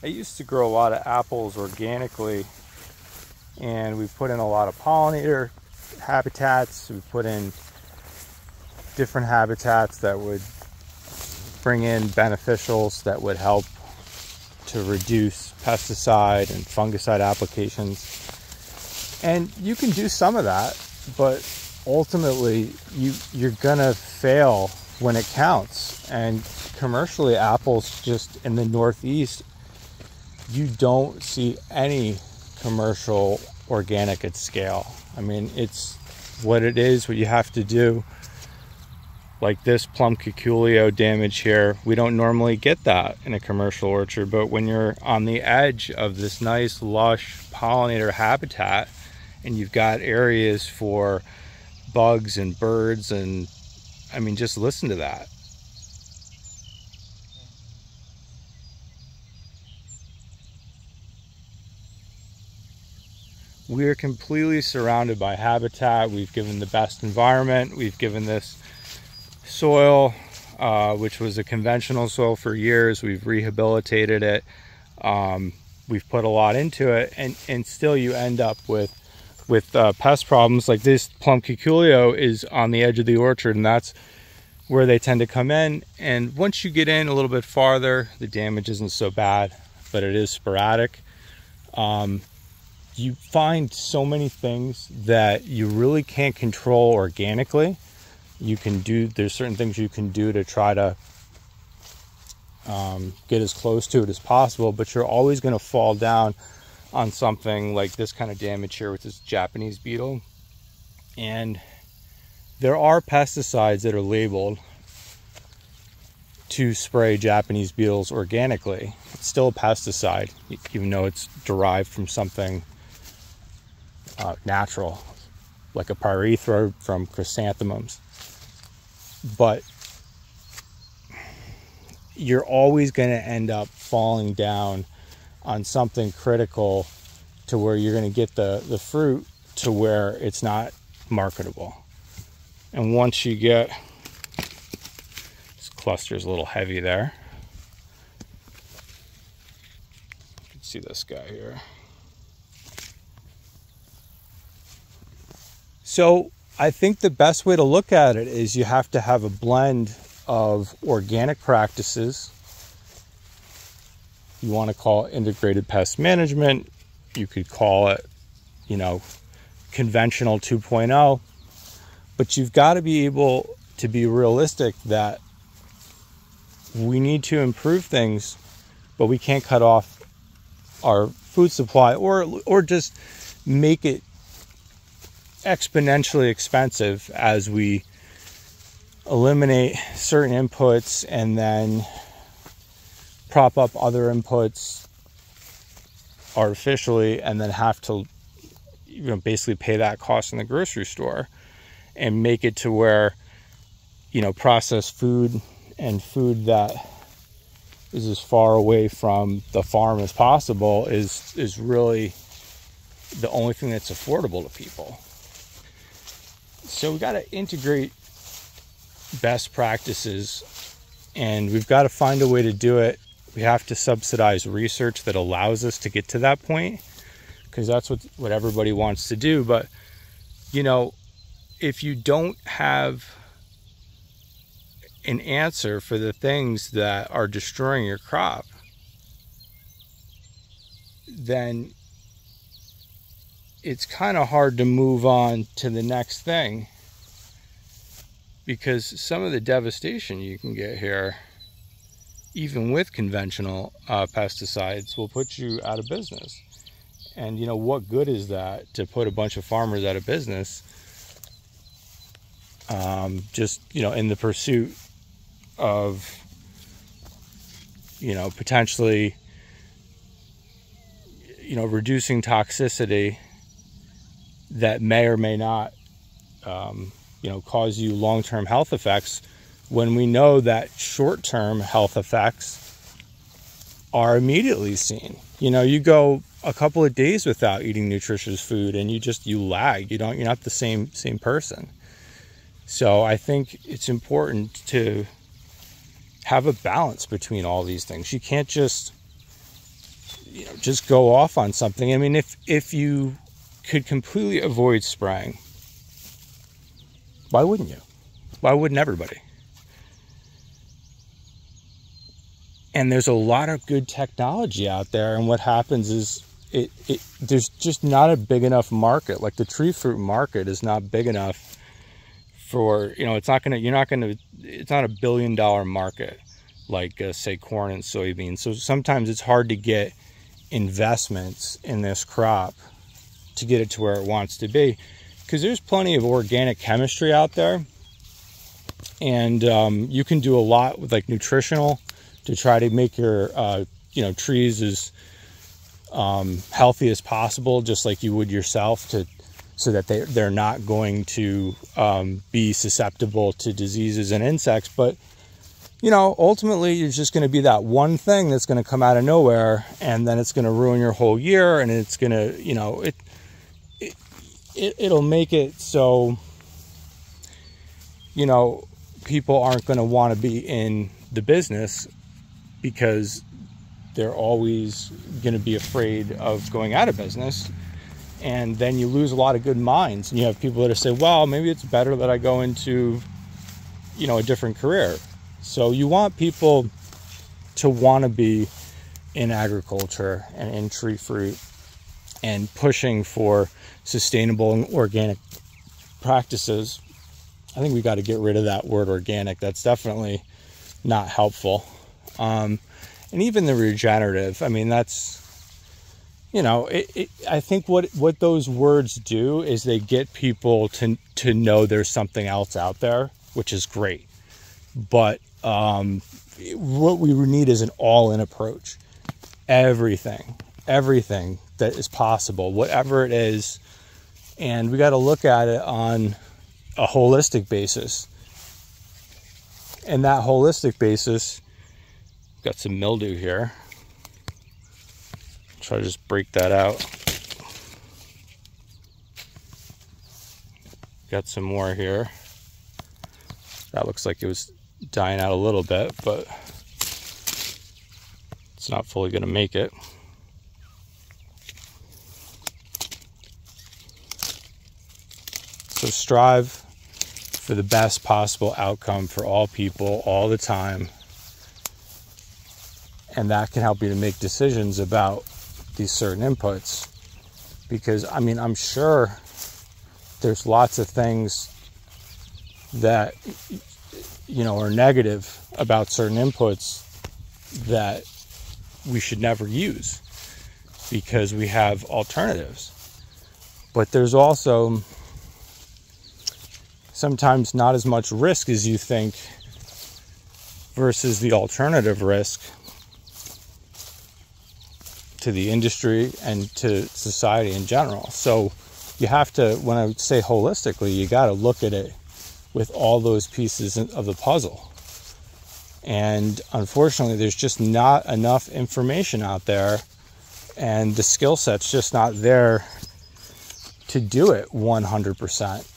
I used to grow a lot of apples organically, and we put in a lot of pollinator habitats. We put in different habitats that would bring in beneficials that would help to reduce pesticide and fungicide applications. And you can do some of that, but ultimately you're gonna fail when it counts. And commercially, apples just in the Northeast, you don't see any commercial organic at scale. I mean, it's what it is, what you have to do. Like this plum cuculio damage here, we don't normally get that in a commercial orchard, but when you're on the edge of this nice lush pollinator habitat and you've got areas for bugs and birds, and I mean, just listen to that. We are completely surrounded by habitat. We've given the best environment. We've given this soil, which was a conventional soil for years. We've rehabilitated it. We've put a lot into it, and still you end up with pest problems. Like this plum cuculio is on the edge of the orchard, and that's where they tend to come in. And once you get in a little bit farther, the damage isn't so bad, but it is sporadic. You find so many things that you really can't control organically. There's certain things you can do to try to get as close to it as possible, but you're always going to fall down on something like this kind of damage here with this Japanese beetle. And there are pesticides that are labeled to spray Japanese beetles organically. It's still a pesticide, even though it's derived from something natural, like a pyrethroid from chrysanthemums. But you're always going to end up falling down on something critical to where you're going to get the fruit to where it's not marketable. And once you get, this cluster is a little heavy there. You can see this guy here. So I think the best way to look at it is you have to have a blend of organic practices. You want to call it integrated pest management. You could call it, conventional 2.0. But you've got to be able to be realistic that we need to improve things, but we can't cut off our food supply or just make it exponentially expensive as we eliminate certain inputs and then prop up other inputs artificially, and then have to basically pay that cost in the grocery store, and make it to where processed food and food that is as far away from the farm as possible is really the only thing that's affordable to people. So we got to integrate best practices, and we've got to find a way to do it. We have to subsidize research that allows us to get to that point, because that's what everybody wants to do. But if you don't have an answer for the things that are destroying your crop, then it's kind of hard to move on to the next thing, because some of the devastation you can get here, even with conventional pesticides, will put you out of business. And what good is that to put a bunch of farmers out of business, just in the pursuit of potentially reducing toxicity that may or may not cause you long-term health effects, when we know that short-term health effects are immediately seen. You go a couple of days without eating nutritious food and you lag. You're not the same person. So I think it's important to have a balance between all these things. You can't just just go off on something. I mean, if you could completely avoid spraying, why wouldn't you? Why wouldn't everybody? And there's a lot of good technology out there, and what happens is there's just not a big enough market. Like the tree fruit market is not big enough for, it's not a $1 billion market like say corn and soybeans. So sometimes it's hard to get investments in this crop to get it to where it wants to be, because there's plenty of organic chemistry out there, and you can do a lot with like nutritional to try to make your trees as healthy as possible, just like you would yourself, so that they're not going to be susceptible to diseases and insects. But ultimately you're just going to be that one thing that's going to come out of nowhere, and then it's going to ruin your whole year, and it's going to it'll make it so people aren't going to want to be in the business, because they're always going to be afraid of going out of business. And then you lose a lot of good minds, and you have people that say, well, maybe it's better that I go into a different career. So you want people to want to be in agriculture and in tree fruit and pushing for sustainable and organic practices. I think we got to get rid of that word organic. That's definitely not helpful. And even the regenerative, I mean, that's, I think what those words do is they get people to know there's something else out there, which is great. But what we need is an all-in approach. Everything that is possible, whatever it is, and we got to look at it on a holistic basis. And that holistic basis, got some mildew here. Try to just break that out. Got some more here. That looks like it was dying out a little bit, but it's not fully going to make it. So strive for the best possible outcome for all people all the time. And that can help you to make decisions about these certain inputs. Because, I mean, I'm sure there's lots of things that, are negative about certain inputs that we should never use because we have alternatives. But there's also sometimes not as much risk as you think versus the alternative risk to the industry and to society in general. So you have to, when I say holistically, you got to look at it with all those pieces of the puzzle. And unfortunately, there's just not enough information out there, and the skill set's just not there to do it 100%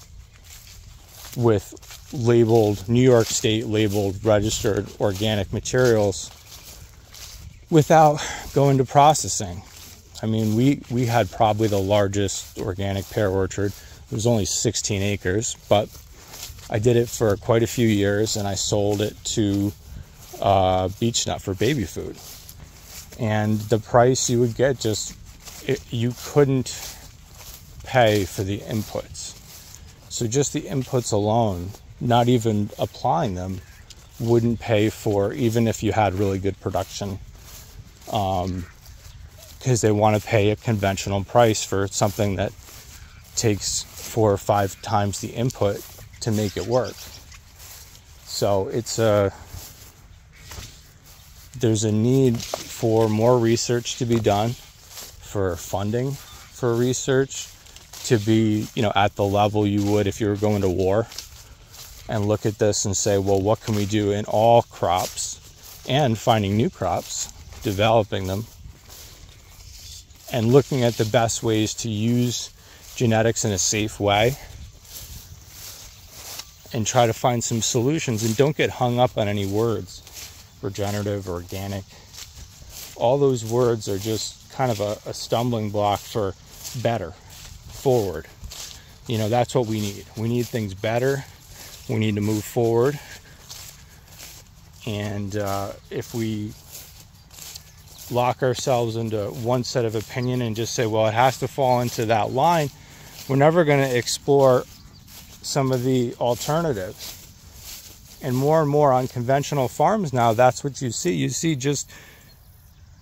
with labeled, New York State labeled, registered organic materials without going to processing. I mean, we had probably the largest organic pear orchard. It was only 16 acres, but I did it for quite a few years, and I sold it to Beech-Nut for baby food. And the price you would get, you couldn't pay for the inputs. So just the inputs alone, not even applying them, wouldn't pay for, even if you had really good production. Because they want to pay a conventional price for something that takes 4 or 5 times the input to make it work. So there's a need for more research to be done, for funding for research to be, at the level you would if you were going to war, and look at this and say, well, what can we do in all crops, and finding new crops, developing them, and looking at the best ways to use genetics in a safe way, and try to find some solutions. And don't get hung up on any words, regenerative, organic. all those words are just kind of a stumbling block for better, forward. You know, that's what we need. We need things better. We need to move forward. And if we lock ourselves into one set of opinion and just say, well, it has to fall into that line, we're never going to explore some of the alternatives. And more on conventional farms now, that's what you see. You see just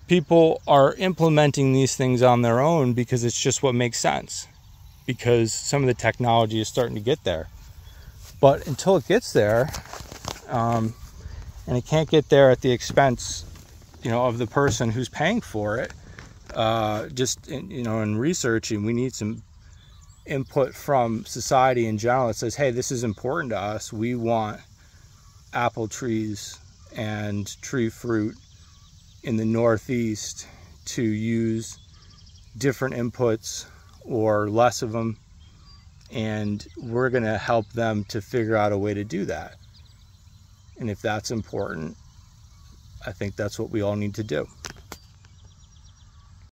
people are implementing these things on their own because it's just what makes sense, because some of the technology is starting to get there. But until it gets there, and it can't get there at the expense, you know, of the person who's paying for it, in researching, we need some input from society in general that says, hey, this is important to us. We want apple trees and tree fruit in the Northeast to use different inputs or less of them, and we're going to help them to figure out a way to do that. And if that's important, I think that's what we all need to do.